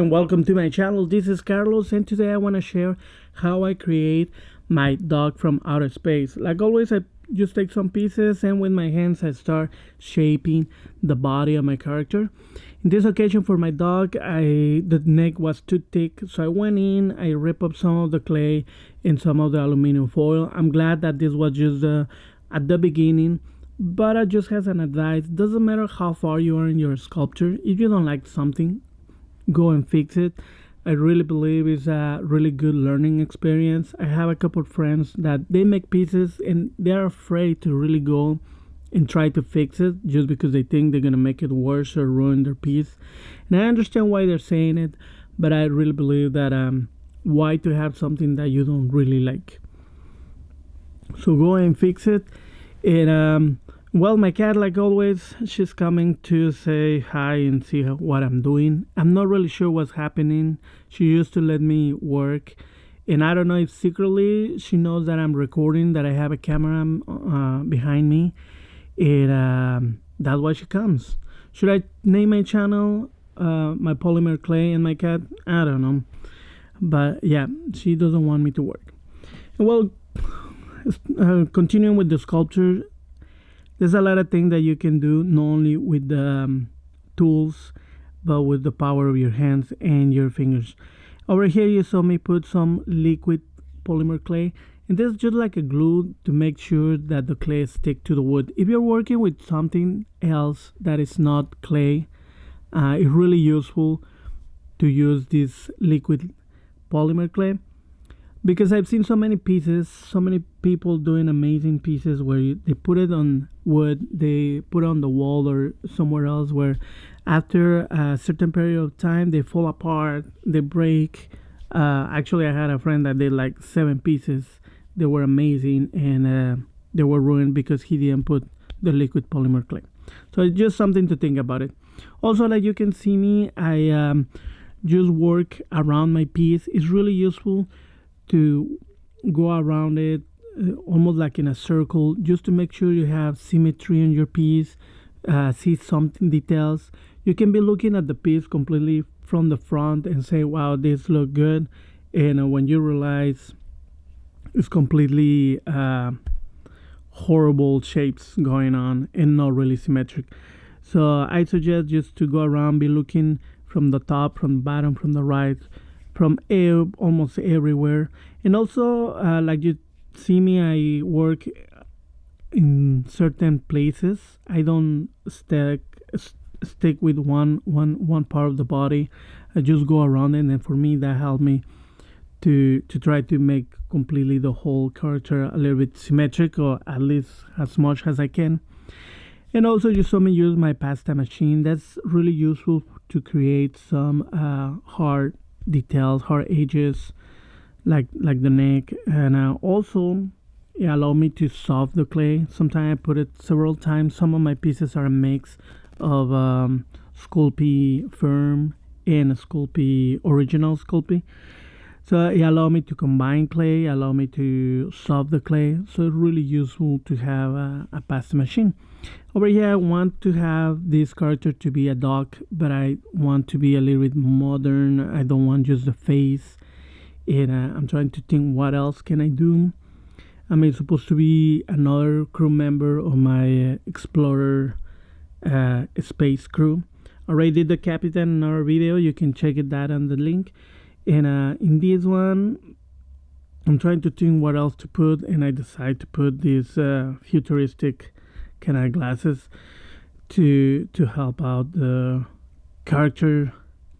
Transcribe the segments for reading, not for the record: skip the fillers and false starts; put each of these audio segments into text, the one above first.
and welcome to my channel. This is Carlos, and today I want to share how I create my dog from outer space. Like always, I just take some pieces and with my hands I start shaping the body of my character. In this occasion for my dog, the neck was too thick, so I went in, I ripped up some of the clay and some of the aluminum foil. I'm glad that this was just at the beginning. But I just has an advice, doesn't matter how far you are in your sculpture, if you don't like something, go and fix it. I really believe it's a really good learning experience. I have a couple of friends that they make pieces and they're afraid to really go and try to fix it just because they think they're gonna make it worse or ruin their piece. And I understand why they're saying it, but I really believe that why to have something that you don't really like. So go and fix it. And well, my cat, like always, she's coming to say hi and see what I'm doing. I'm not really sure what's happening. She used to let me work, and I don't know if secretly she knows that I'm recording, that I have a camera behind me, and that's why she comes. Should I name my channel my Polymer Clay and my cat? I don't know, but yeah, she doesn't want me to work. Well, continuing with the sculpture, there's a lot of things that you can do, not only with the tools, but with the power of your hands and your fingers. Over here you saw me put some liquid polymer clay, and this is just like a glue to make sure that the clay stick to the wood. If you're working with something else that is not clay, it's really useful to use this liquid polymer clay, because I've seen so many pieces, so many people doing amazing pieces where they put it on wood, they put it on the wall or somewhere else, where after a certain period of time they fall apart, they break. Actually, I had a friend that did like 7 pieces. They were amazing, and they were ruined because he didn't put the liquid polymer clay. So it's just something to think about it. Also, like you can see me, I just work around my piece. It's really useful to go around it almost like in a circle, just to make sure you have symmetry in your piece, see something details. You can be looking at the piece completely from the front and say, wow, this look good, and when you realize it's completely horrible shapes going on and not really symmetric. So I suggest just to go around, be looking from the top, from the bottom, from the right, from almost everywhere. And also, like you see me, I work in certain places. I don't stick with one part of the body. I just go around it, and for me that helped me to try to make completely the whole character a little bit symmetric, or at least as much as I can. And also you saw me use my pasta machine. That's really useful to create some hard details, hard edges, like the neck. And also it allowed me to soft the clay. Sometimes I put it several times. Some of my pieces are a mix of Sculpting Firm and Sculpting Original Sculpting. So it allowed me to combine clay, allow me to soft the clay. So it's really useful to have a pasta machine. Over here I want to have this character to be a dog, but I want to be a little bit modern. I don't want just the face, and I'm trying to think what else can I do. I mean, it's supposed to be another crew member of my Explorer space crew. Already did the captain in our video, you can check that on the link. And in this one I'm trying to think what else to put, and I decided to put these futuristic kind of glasses to help out the character.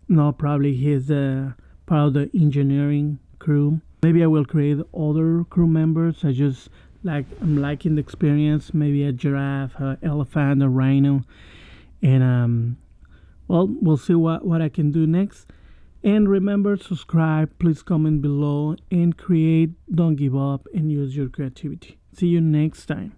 No, probably he's part of the engineering crew. Maybe I will create other crew members. I'm liking the experience. Maybe a giraffe, an elephant, a rhino, and well, we'll see what I can do next. And remember, subscribe, please comment below, and create, don't give up, and use your creativity. See you next time.